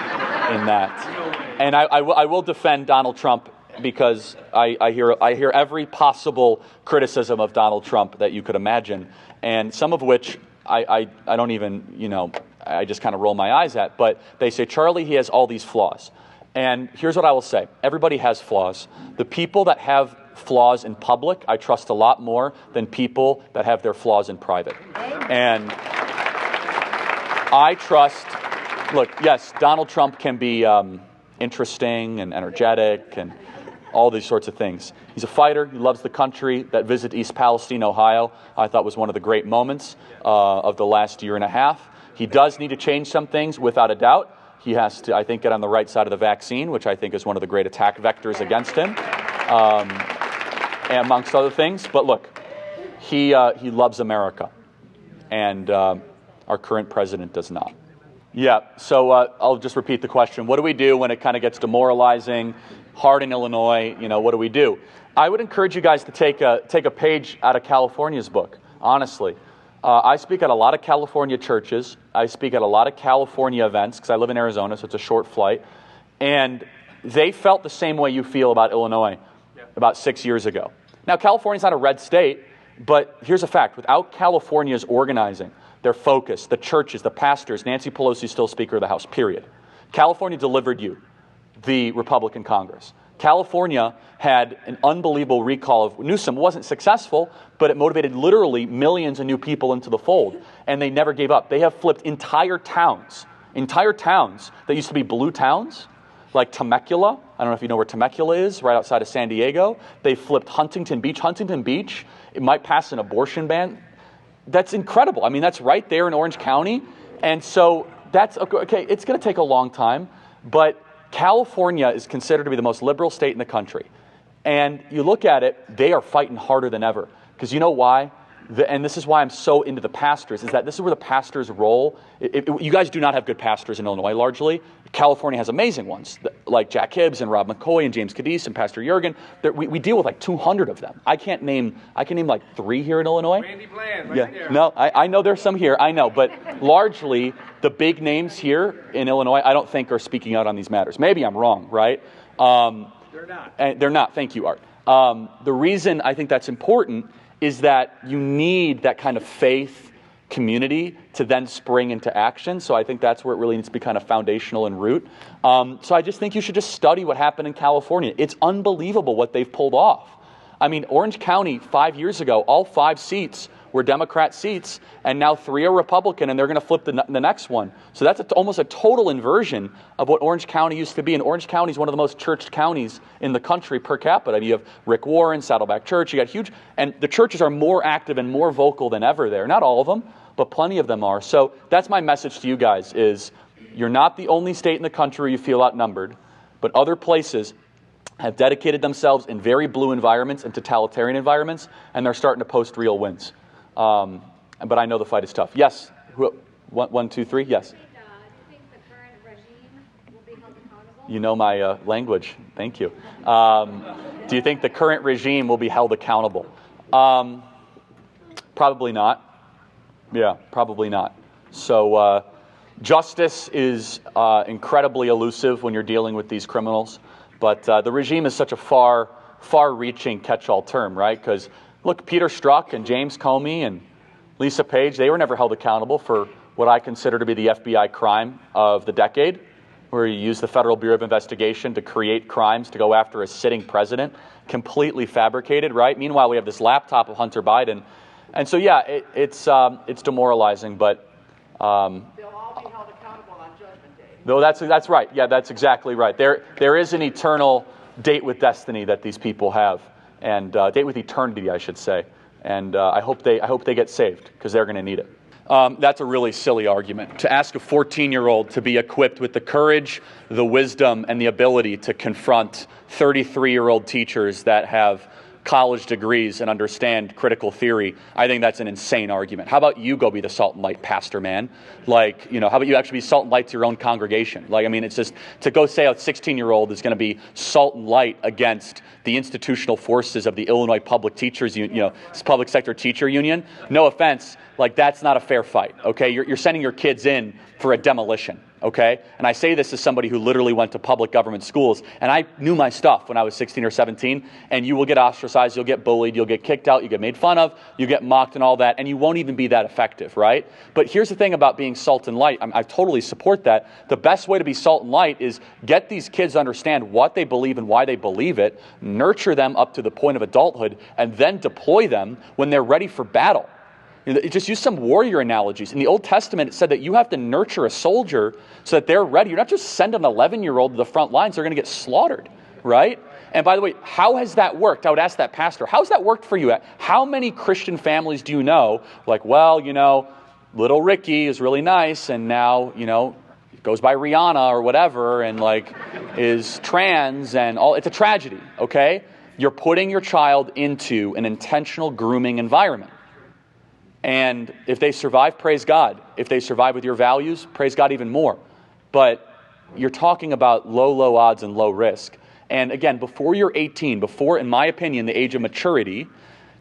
And I will defend Donald Trump because I hear every possible criticism of Donald Trump that you could imagine, and some of which I don't even, I just kind of roll my eyes at. But they say, Charlie, he has all these flaws. And here's what I will say. Everybody has flaws. The people that have flaws in public, I trust a lot more than people that have their flaws in private. And I trust, look, yes, Donald Trump can be interesting and energetic and all these sorts of things. He's a fighter. He loves the country. That visit to East Palestine, Ohio, I thought was one of the great moments of the last year and a half. He does need to change some things, without a doubt. He has to, I think, get on the right side of the vaccine, which I think is one of the great attack vectors against him, amongst other things. But look, he loves America, and our current president does not. Yeah, so I'll just repeat the question. What do we do when it kind of gets demoralizing, hard in Illinois? What do we do? I would encourage you guys to take a page out of California's book, honestly. I speak at a lot of California churches. I speak at a lot of California events because I live in Arizona, so it's a short flight. And they felt the same way you feel about Illinois about 6 years ago. Now, California's not a red state, but here's a fact. Without California's organizing, their focus, the churches, the pastors, Nancy Pelosi is still Speaker of the House, period. California delivered you the Republican Congress. California had an unbelievable recall of Newsom. It wasn't successful, but it motivated literally millions of new people into the fold, and they never gave up. They have flipped entire towns that used to be blue towns, like Temecula. I don't know if you know where Temecula is, right outside of San Diego. They flipped Huntington Beach. Huntington Beach, it might pass an abortion ban. That's incredible. I mean, that's right there in Orange County. And so that's, okay, it's going to take a long time, but California is considered to be the most liberal state in the country. And you look at it, they are fighting harder than ever. Because you know why? And this is why I'm so into the pastors, is that this is where the pastor's role, you guys do not have good pastors in Illinois largely. California has amazing ones, like Jack Hibbs and Rob McCoy and James Cadiz and Pastor Jurgen. We deal with like 200 of them. I can name like 3 here in Illinois. Randy Bland, right yeah. there. No, I know there's some here, I know. But largely, the big names here in Illinois, I don't think are speaking out on these matters. Maybe I'm wrong, right? They're not. They're not. Thank you, Art. The reason I think that's important is that you need that kind of faith community to then spring into action. So I think that's where it really needs to be kind of foundational and root. So I just think you should just study what happened in California. It's unbelievable what they've pulled off. I mean, Orange County 5 years ago, all 5 seats were Democrat seats, and now 3 are Republican, and they're going to flip the next one. So that's almost a total inversion of what Orange County used to be. And Orange County is one of the most churched counties in the country per capita. I mean, you have Rick Warren, Saddleback Church, you got huge, and the churches are more active and more vocal than ever there. Not all of them, but plenty of them are. So that's my message to you guys is you're not the only state in the country where you feel outnumbered, but other places have dedicated themselves in very blue environments and totalitarian environments, and they're starting to post real wins. But I know the fight is tough. Yes? 1, 2, 3? Yes? Do you think the current regime will be held accountable? You know my language. Thank you. Do you think the current regime will be held accountable? Probably not. Yeah, probably not. So justice is incredibly elusive when you're dealing with these criminals. But the regime is such a far-reaching catch-all term, right? Because look, Peter Strzok and James Comey and Lisa Page, they were never held accountable for what I consider to be the FBI crime of the decade, where you use the Federal Bureau of Investigation to create crimes to go after a sitting president, completely fabricated, right? Meanwhile, we have this laptop of Hunter Biden. And so, yeah, it's demoralizing, but They'll all be held accountable on Judgment Day. No, that's right. Yeah, that's exactly right. There is an eternal date with destiny that these people have, and date with eternity, I should say. And I hope they get saved, because they're going to need it. That's a really silly argument. To ask a 14-year-old to be equipped with the courage, the wisdom, and the ability to confront 33-year-old teachers that have college degrees and understand critical theory, I think that's an insane argument. How about you go be the salt and light pastor, man? Like, how about you actually be salt and light to your own congregation? Like, I mean, it's just, to go say a 16-year-old is going to be salt and light against the institutional forces of the Illinois Public Teachers Union, Public Sector Teacher Union. No offense, like, that's not a fair fight, okay? You're sending your kids in for a demolition. Okay? And I say this as somebody who literally went to public government schools, and I knew my stuff when I was 16 or 17, and you will get ostracized, you'll get bullied, you'll get kicked out, you get made fun of, you get mocked and all that, and you won't even be that effective, right? But here's the thing about being salt and light. I totally support that. The best way to be salt and light is get these kids to understand what they believe and why they believe it, nurture them up to the point of adulthood, and then deploy them when they're ready for battle. Just use some warrior analogies. In the Old Testament, it said that you have to nurture a soldier so that they're ready. You're not just send an 11-year-old to the front lines. They're going to get slaughtered, right? And by the way, how has that worked? I would ask that pastor, how's that worked for you? How many Christian families do you know? Like, well, little Ricky is really nice, and now, goes by Rihanna or whatever, and like is trans and all. It's a tragedy, okay? You're putting your child into an intentional grooming environment. And if they survive, praise God. If they survive with your values, praise God even more. But you're talking about low odds and low risk. And again, before you're 18, before, in my opinion, the age of maturity,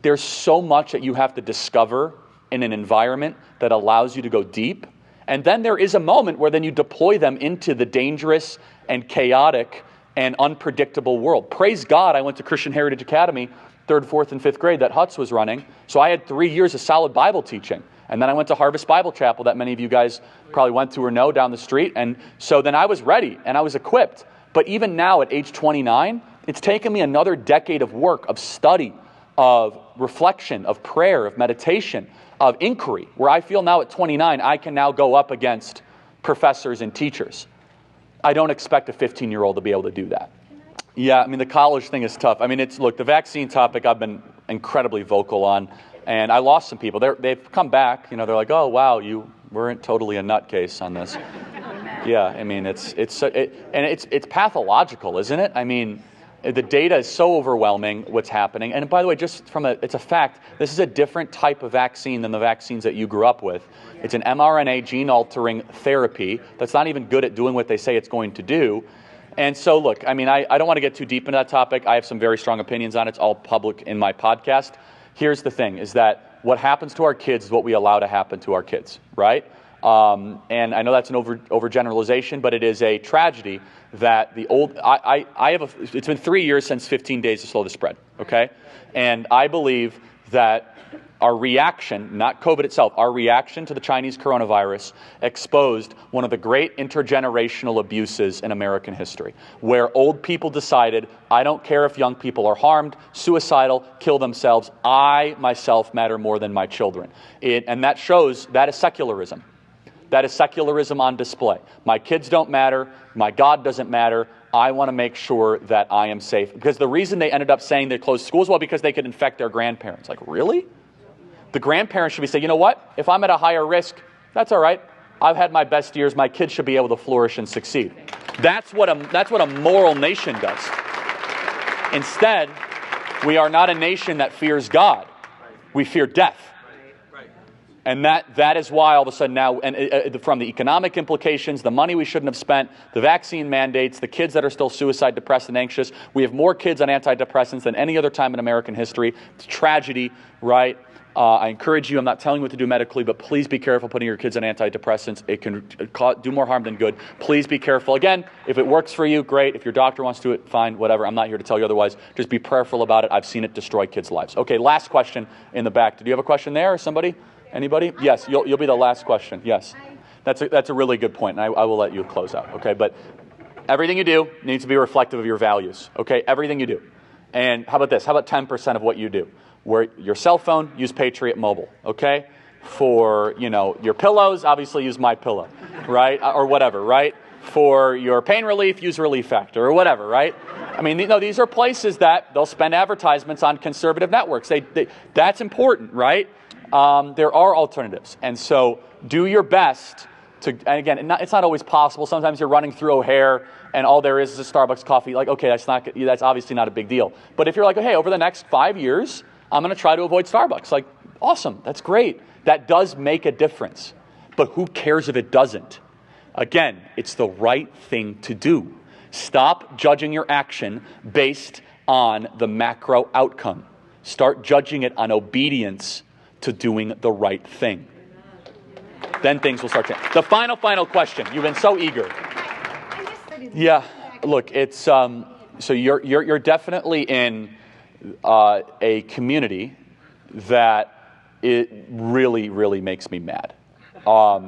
there's so much that you have to discover in an environment that allows you to go deep. And then there is a moment where then you deploy them into the dangerous and chaotic and unpredictable world. Praise God, I went to Christian Heritage Academy 3rd, 4th, and 5th grade that Hutz was running. So I had 3 years of solid Bible teaching. And then I went to Harvest Bible Chapel that many of you guys probably went to or know down the street. And so then I was ready and I was equipped. But even now at age 29, it's taken me another decade of work, of study, of reflection, of prayer, of meditation, of inquiry, where I feel now at 29, I can now go up against professors and teachers. I don't expect a 15-year-old to be able to do that. Yeah, I mean, the college thing is tough. I mean, look, the vaccine topic I've been incredibly vocal on, and I lost some people. They've come back, they're like, oh, wow, you weren't totally a nutcase on this. Yeah, I mean, it's pathological, isn't it? I mean, the data is so overwhelming what's happening. And by the way, it's a fact, this is a different type of vaccine than the vaccines that you grew up with. It's an mRNA gene-altering therapy that's not even good at doing what they say it's going to do. And so, look, I mean, I don't want to get too deep into that topic. I have some very strong opinions on it. It's all public in my podcast. Here's the thing, is that what happens to our kids is what we allow to happen to our kids, right? And I know that's an overgeneralization, but it is a tragedy that it's been 3 years since 15 days to slow the spread, okay? And I believe that our reaction, not COVID itself, our reaction to the Chinese coronavirus exposed one of the great intergenerational abuses in American history, where old people decided, I don't care if young people are harmed, suicidal, kill themselves, I myself matter more than my children. And that is secularism. That is secularism on display. My kids don't matter, my God doesn't matter, I want to make sure that I am safe. Because the reason they ended up saying they closed schools, well, because they could infect their grandparents. Like, really? The grandparents should be saying, you know what? If I'm at a higher risk, that's all right. I've had my best years. My kids should be able to flourish and succeed. That's what a moral nation does. Instead, we are not a nation that fears God. We fear death. And that is why all of a sudden now, and from the economic implications, the money we shouldn't have spent, the vaccine mandates, the kids that are still suicide, depressed, and anxious, we have more kids on antidepressants than any other time in American history. It's a tragedy, right? I encourage you, I'm not telling you what to do medically, but please be careful putting your kids on antidepressants. It can do more harm than good. Please be careful. Again, if it works for you, great. If your doctor wants to do it, fine, whatever. I'm not here to tell you otherwise. Just be prayerful about it. I've seen it destroy kids' lives. Okay, last question in the back. Did you have a question there or somebody? Anybody? Yes, you'll be the last question. Yes. That's a really good point, and I will let you close out. Okay, but everything you do needs to be reflective of your values. Okay, everything you do. And how about this? How about 10% of what you do? Where your cell phone, use Patriot Mobile, okay? For, your pillows, obviously use My Pillow, right? Or whatever, right? For your pain relief, use Relief Factor or whatever, right? I mean, these are places that they'll spend advertisements on conservative networks. That's important, right? There are alternatives. And so do your best to, and again, it's not always possible. Sometimes you're running through O'Hare and all there is a Starbucks coffee. Like, okay, that's obviously not a big deal. But if you're like, hey, over the next 5 years, I'm going to try to avoid Starbucks. Like, awesome, that's great. That does make a difference. But who cares if it doesn't? Again, it's the right thing to do. Stop judging your action based on the macro outcome. Start judging it on obedience to doing the right thing. Then things will start changing. The final question. You've been so eager. Yeah, look, it's so you're definitely in a community that it really, really makes me mad.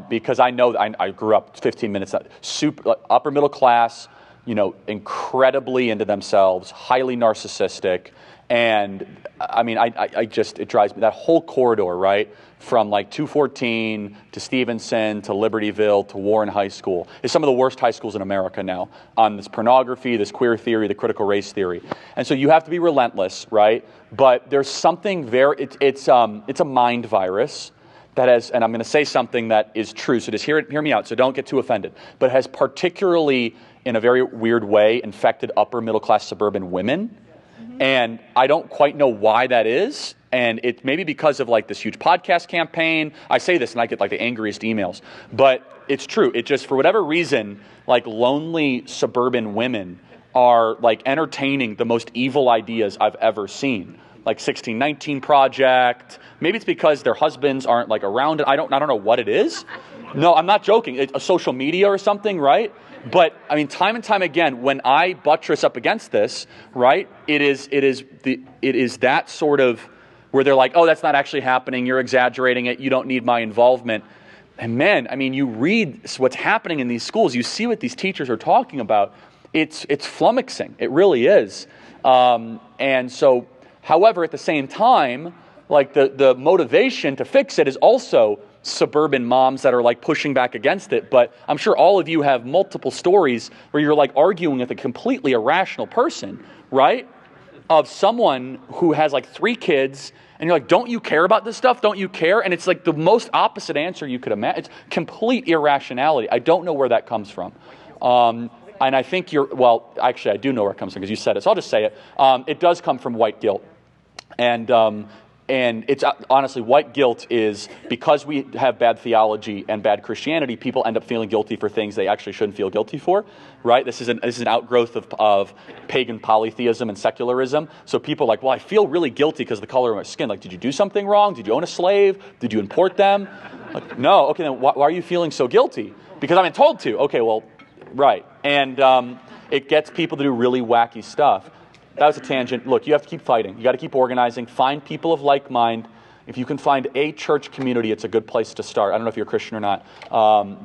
Because I know I grew up 15 minutes, super upper middle class, incredibly into themselves, highly narcissistic. And I mean, it drives me, that whole corridor, right? From like 214 to Stevenson to Libertyville to Warren High School is some of the worst high schools in America now on this pornography, this queer theory, the critical race theory. And so you have to be relentless, right? But there's something it's a mind virus that has, and I'm going to say something that is true, so just hear me out, so don't get too offended, but has particularly, in a very weird way, infected upper middle class suburban women. And I don't quite know why that is. And it may be because of like this huge podcast campaign. I say this and I get like the angriest emails. But it's true. It just, for whatever reason, like lonely suburban women are like entertaining the most evil ideas I've ever seen. Like 1619 Project. Maybe it's because their husbands aren't like around it. I don't know what it is. No, I'm not joking. It's a social media or something, right? But I mean, time and time again, when I buttress up against this, right, it is that sort of where they're like, oh, that's not actually happening. You're exaggerating it. You don't need my involvement. And man, I mean, you read what's happening in these schools. You see what these teachers are talking about. It's flummoxing. It really is. And so, however, at the same time, like the motivation to fix it is also suburban moms that are like pushing back against it. But I'm sure all of you have multiple stories where you're like arguing with a completely irrational person, right? Of someone who has like 3 kids and you're like, don't you care about this stuff? Don't you care? And it's like the most opposite answer you could imagine. It's complete irrationality. I don't know where that comes from. And I think actually I do know where it comes from because you said it. So I'll just say it. It does come from white guilt. And it's honestly, white guilt is because we have bad theology and bad Christianity, people end up feeling guilty for things they actually shouldn't feel guilty for, right? This is an outgrowth of pagan polytheism and secularism. So people are like, well, I feel really guilty because of the color of my skin. Like, did you do something wrong? Did you own a slave? Did you import them? Like, no. Okay, then why are you feeling so guilty? Because I've been told to. Okay, well, right. And it gets people to do really wacky stuff. That was a tangent. Look, you have to keep fighting. You got to keep organizing. Find people of like mind. If you can find a church community, it's a good place to start. I don't know if you're a Christian or not,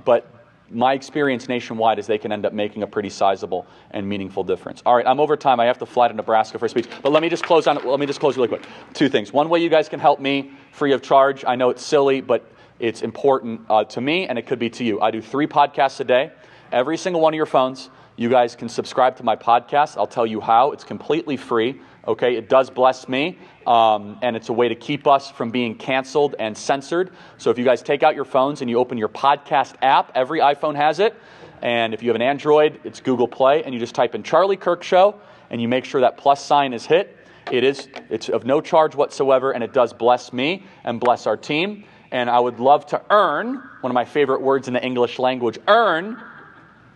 but my experience nationwide is they can end up making a pretty sizable and meaningful difference. All right, I'm over time. I have to fly to Nebraska for a speech, but let me just close really quick. 2 things. One way you guys can help me free of charge. I know it's silly, but it's important to me, and it could be to you. I do 3 podcasts a day. Every single one of your phones. You guys can subscribe to my podcast. I'll tell you how. It's completely free. Okay, it does bless me, and it's a way to keep us from being canceled and censored. So if you guys take out your phones and you open your podcast app, every iPhone has it. And if you have an Android, it's Google Play, and you just type in Charlie Kirk Show, and you make sure that plus sign is hit. It's of no charge whatsoever, and it does bless me and bless our team. And I would love to earn, one of my favorite words in the English language, earn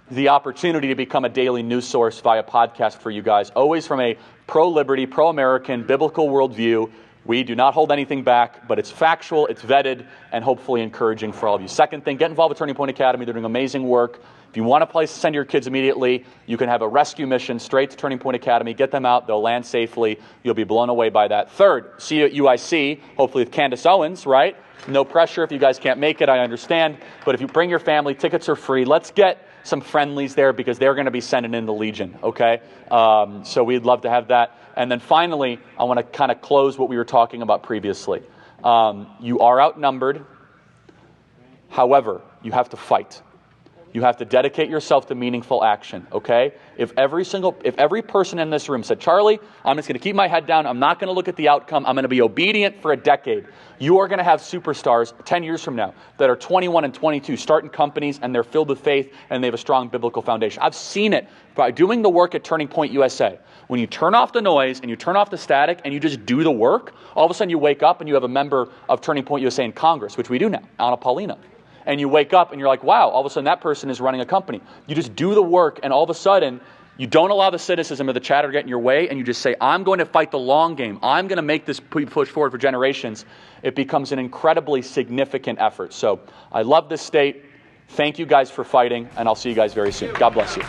the opportunity to become a daily news source via podcast for you guys, always from a pro-liberty, pro-American, biblical worldview. We do not hold anything back, but it's factual, it's vetted, and hopefully encouraging for all of you. Second thing, get involved with Turning Point Academy. They're doing amazing work. If you want a place to send your kids immediately, you can have a rescue mission straight to Turning Point Academy. Get them out. They'll land safely. You'll be blown away by that. Third, see you at UIC, hopefully with Candace Owens, right? No pressure if you guys can't make it, I understand. But if you bring your family, tickets are free. Let's get some friendlies there because they're going to be sending in the Legion, okay? So we'd love to have that. And then finally, I want to kind of close what we were talking about previously. You are outnumbered. However, you have to fight. You have to dedicate yourself to meaningful action, okay? If every person in this room said, Charlie, I'm just going to keep my head down. I'm not going to look at the outcome. I'm going to be obedient for a decade. You are going to have superstars 10 years from now that are 21 and 22, starting companies, and they're filled with faith, and they have a strong biblical foundation. I've seen it by doing the work at Turning Point USA. When you turn off the noise and you turn off the static and you just do the work, all of a sudden you wake up and you have a member of Turning Point USA in Congress, which we do now, Anna Paulina. And you wake up and you're like, wow, all of a sudden that person is running a company. You just do the work, and all of a sudden you don't allow the cynicism or the chatter to get in your way, and you just say, I'm going to fight the long game. I'm going to make this push forward for generations. It becomes an incredibly significant effort. So I love this state. Thank you guys for fighting, and I'll see you guys very soon. God bless you.